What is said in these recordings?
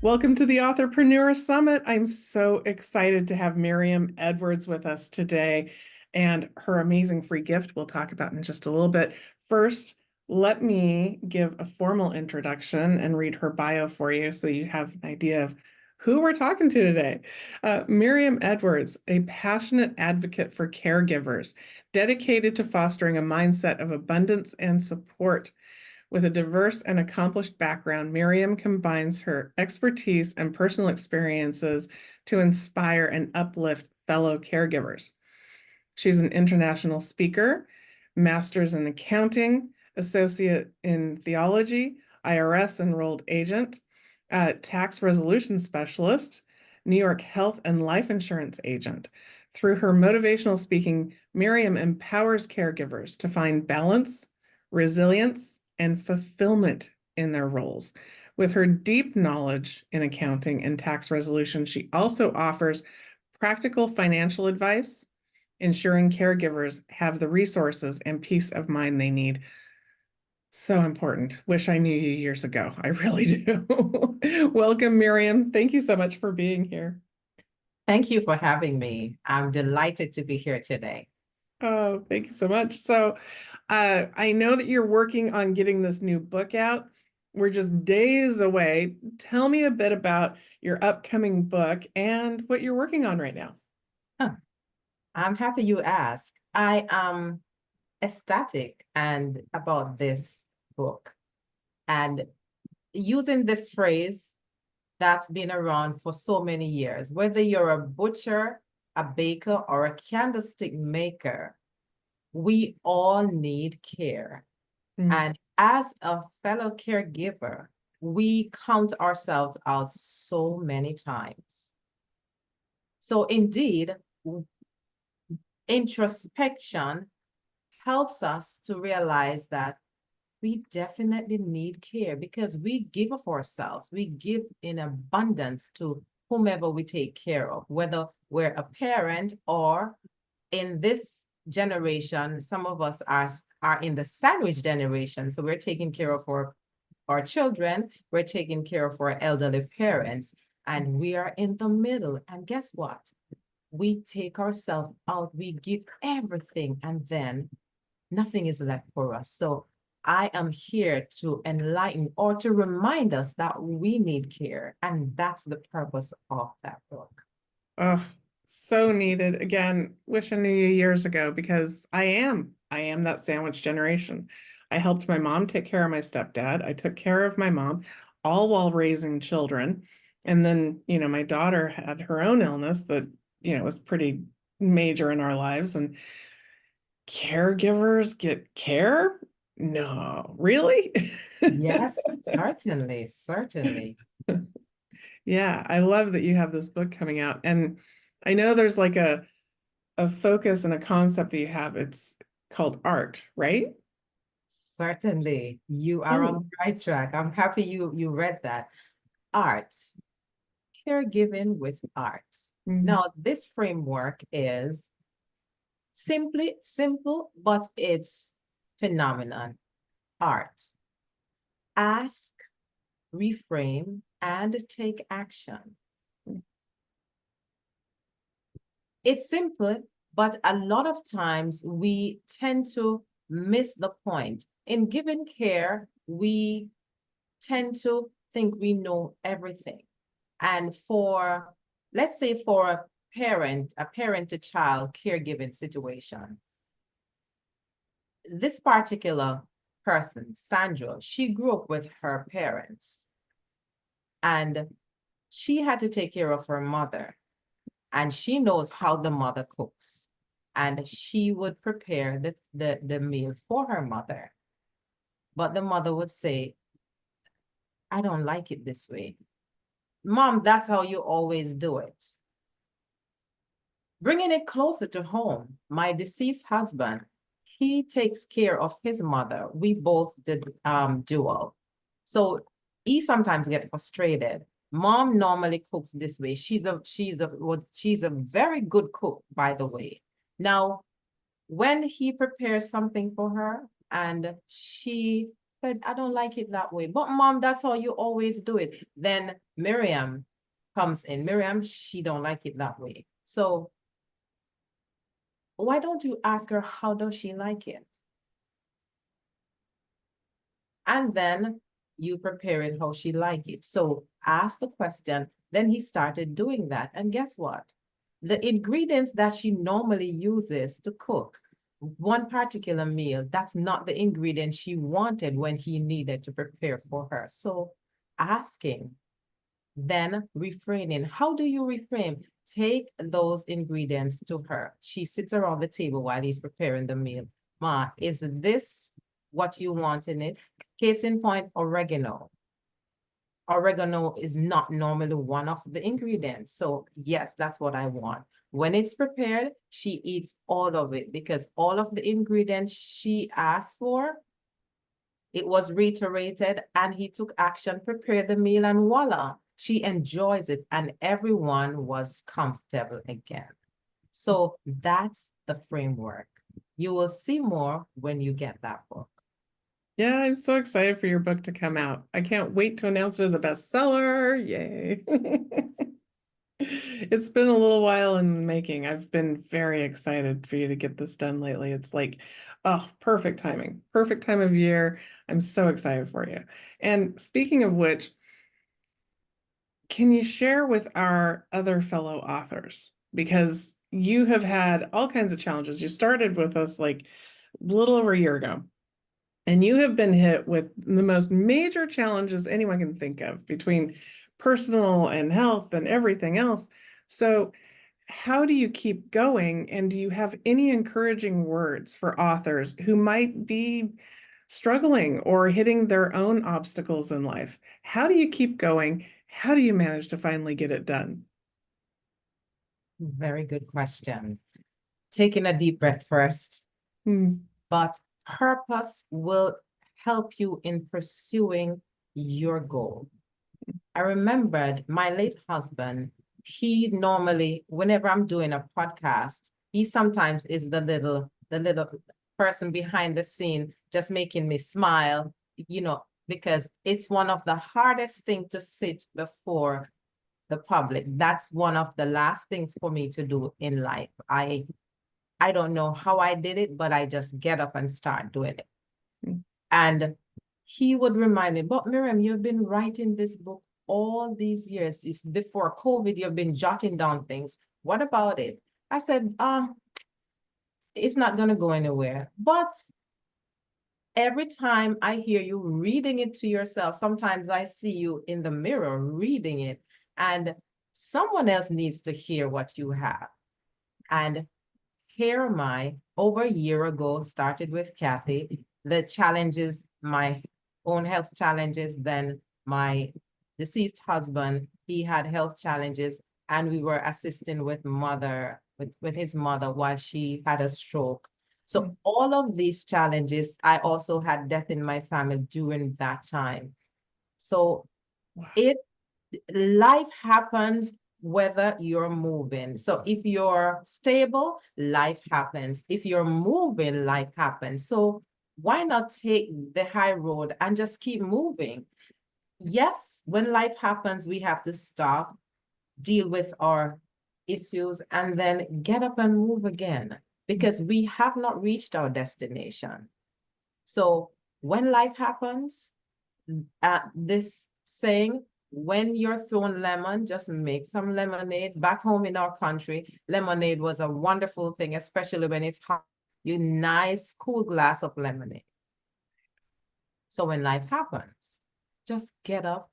Welcome to the Authorpreneur Summit. I'm so excited to have Miriam Edwards with us today and her amazing free gift we'll talk about in just a little bit. First, let me give a formal introduction and read her bio for you so you have an idea of who we're talking to today. Miriam Edwards, a passionate advocate for caregivers, dedicated to fostering a mindset of abundance and support. With a diverse and accomplished background, Miriam combines her expertise and personal experiences to inspire and uplift fellow caregivers. She's an international speaker, master's in accounting, associate in theology, IRS Enrolled Agent, tax resolution specialist, New York health and life insurance agent. Through her motivational speaking, Miriam empowers caregivers to find balance, resilience, and fulfillment in their roles. With her deep knowledge in accounting and tax resolution, she also offers practical financial advice, ensuring caregivers have the resources and peace of mind they need. So important. Wish I knew you years ago. I really do. Welcome, Miriam. Thank you so much for being here. Thank you for having me. I'm delighted to be here today. Oh, thank you so much. So I know that you're working on getting this new book out. We're just days away. Tell me a bit about your upcoming book and what you're working on right now. I'm happy you asked. I am ecstatic and about this book and using this phrase that's been around for so many years, whether you're a butcher, a baker, or a candlestick maker, we all need care. And as a fellow caregiver, we count ourselves out so many times. So indeed, introspection helps us to realize that we definitely need care because we give of ourselves. We give in abundance to whomever we take care of, whether we're a parent or in this generation, some of us are in the sandwich generation. So we're taking care of our children, we're taking care of our elderly parents, and we are in the middle. And guess what? We take ourselves out, we give everything, and then nothing is left for us. So I am here to enlighten or to remind us that we need care. And that's the purpose of that book. Oh, so needed. Again, wish I knew you years ago because I am that sandwich generation. I helped my mom take care of my stepdad. I took care of my mom, all while raising children. And then, my daughter had her own illness that, was pretty major in our lives. And caregivers get care? No, really? Yes, certainly, certainly. Yeah, I love that you have this book coming out. And I know there's like a focus and a concept that you have. It's called art, right? Certainly. You are on the right track. I'm happy you read that. Art, caregiving with art. Now, this framework is simple, but it's phenomenal. Art. Ask, reframe, and take action. It's simple, but a lot of times we tend to miss the point. In giving care, we tend to think we know everything. And let's say for a parent-to-child caregiving situation, this particular person, Sandra, she grew up with her parents and she had to take care of her mother. And she knows how the mother cooks. And she would prepare the meal for her mother. But the mother would say, I don't like it this way. Mom, that's how you always do it. Bringing it closer to home, my deceased husband, he takes care of his mother. We both did dual. So he sometimes gets frustrated. Mom normally cooks this way. She's a very good cook, by the way. Now, when he prepares something for her and she said, I don't like it that way, but mom, that's how you always do it. Then Mirriam comes in. Mirriam, she don't like it that way. So why don't you ask her, how does she like it? And then you prepare it how she like it. So ask the question. Then he started doing that. And guess what? The ingredients that she normally uses to cook one particular meal, that's not the ingredient she wanted when he needed to prepare for her. So asking, then refraining. How do you refrain? Take those ingredients to her. She sits around the table while he's preparing the meal. Ma, is this what you want in it? Case in point, oregano. Oregano is not normally one of the ingredients. So yes, that's what I want. When it's prepared, she eats all of it because all of the ingredients she asked for, it was reiterated and he took action, prepared the meal, and voila, she enjoys it and everyone was comfortable again. So that's the framework. You will see more when you get that book. Yeah, I'm so excited for your book to come out. I can't wait to announce it as a bestseller. Yay. It's been a little while in the making. I've been very excited for you to get this done lately. It's like, oh, perfect timing, perfect time of year. I'm so excited for you. And speaking of which, can you share with our other fellow authors? Because you have had all kinds of challenges. You started with us like a little over a year ago. And you have been hit with the most major challenges anyone can think of between personal and health and everything else. So, how do you keep going? And do you have any encouraging words for authors who might be struggling or hitting their own obstacles in life? How do you keep going? How do you manage to finally get it done? Very good question. Taking a deep breath first. But purpose will help you in pursuing your goal. I remembered my late husband, he normally, whenever I'm doing a podcast, he sometimes is the little person behind the scene, just making me smile, because it's one of the hardest things to sit before the public. That's one of the last things for me to do in life. I don't know how I did it, but I just get up and start doing it. And he would remind me, but Miriam, you've been writing this book all these years. It's before COVID, you've been jotting down things. What about it? I said, it's not going to go anywhere. But every time I hear you reading it to yourself, sometimes I see you in the mirror reading it, and someone else needs to hear what you have. And here am I, over a year ago, started with Kathy, the challenges, my own health challenges, then my deceased husband, he had health challenges, and we were assisting with his mother while she had a stroke. So all of these challenges, I also had death in my family during that time. So life happens whether you're moving. So if you're stable, life happens. If you're moving, life happens. So why not take the high road and just keep moving? Yes, when life happens, we have to stop, deal with our issues, and then get up and move again, because we have not reached our destination. So when life happens, this saying, when you're thrown lemon, just make some lemonade. Back home in our country, lemonade was a wonderful thing, especially when it's hot. You nice, cool glass of lemonade. So when life happens, just get up,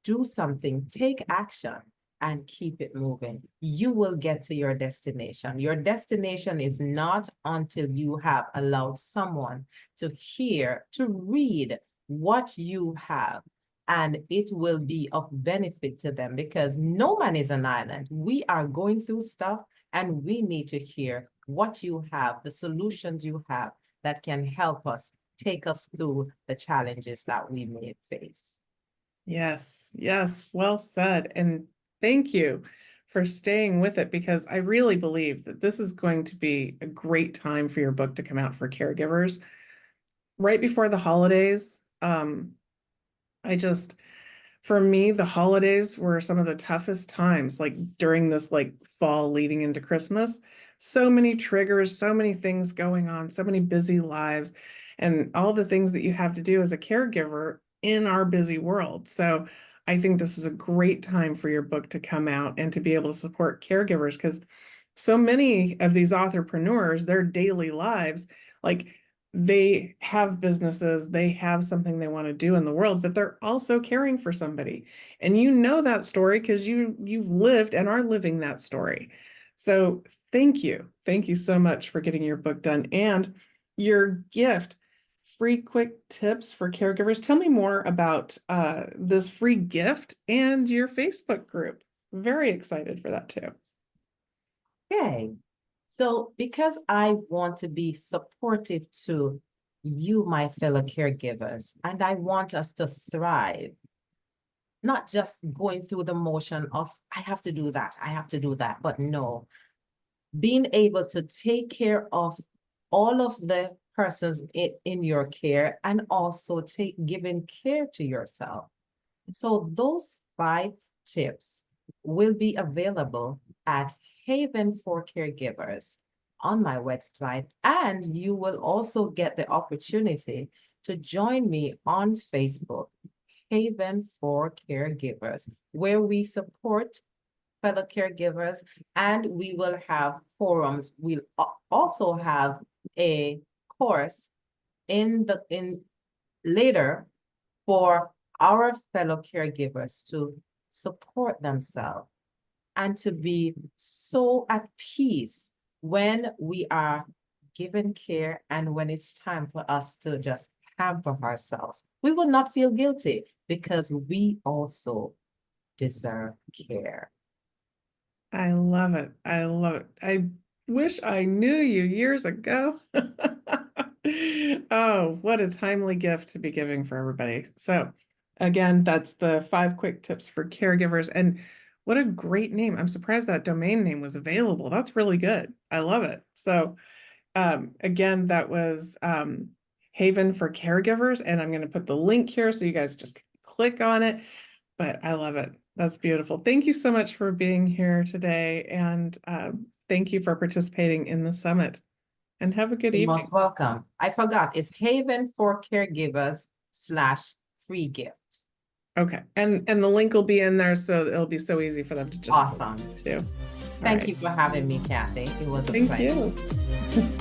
do something, take action, and keep it moving. You will get to your destination. Your destination is not until you have allowed someone to hear, to read what you have, and it will be of benefit to them, because no man is an island. We are going through stuff, and we need to hear what you have, the solutions you have that can help us take us through the challenges that we may face. Yes, yes, well said. And thank you for staying with it, because I really believe that this is going to be a great time for your book to come out for caregivers right before the holidays. I just For me, the holidays were some of the toughest times, like during this like fall leading into Christmas. So many triggers, so many things going on, so many busy lives, and all the things that you have to do as a caregiver in our busy world. So I think this is a great time for your book to come out and to be able to support caregivers, because so many of these authorpreneurs, their daily lives, like they have businesses, they have something they want to do in the world, but they're also caring for somebody. And you know that story because you've lived and are living that story. So thank you. Thank you so much for getting your book done and your gift, free quick tips for caregivers. Tell me more about this free gift and your Facebook group. Very excited for that too. Okay. So because I want to be supportive to you, my fellow caregivers, and I want us to thrive, not just going through the motion of, I have to do that, I have to do that, but no, being able to take care of all of the persons in your care and also giving care to yourself. So those 5 tips will be available at Haven for Caregivers on my website, and you will also get the opportunity to join me on Facebook, Haven for Caregivers, where we support fellow caregivers, and we will have forums. We'll also have a course in later for our fellow caregivers to support themselves and to be so at peace when we are given care and when it's time for us to just pamper ourselves. We will not feel guilty because we also deserve care. I love it. I love it. I wish I knew you years ago. Oh, what a timely gift to be giving for everybody. So again, that's the 5 quick tips for caregivers. And what a great name. I'm surprised that domain name was available. That's really good. I love it. So again, that was Haven for Caregivers. And I'm going to put the link here so you guys just click on it. But I love it. That's beautiful. Thank you so much for being here today. And thank you for participating in the summit. And have a good You're evening. most welcome. I forgot, it's Haven for Caregivers /free gift. Okay. And the link will be in there, so it'll be so easy for them to just Awesome. too. Thank you for having me, Kathy. It was a Thank pleasure. you.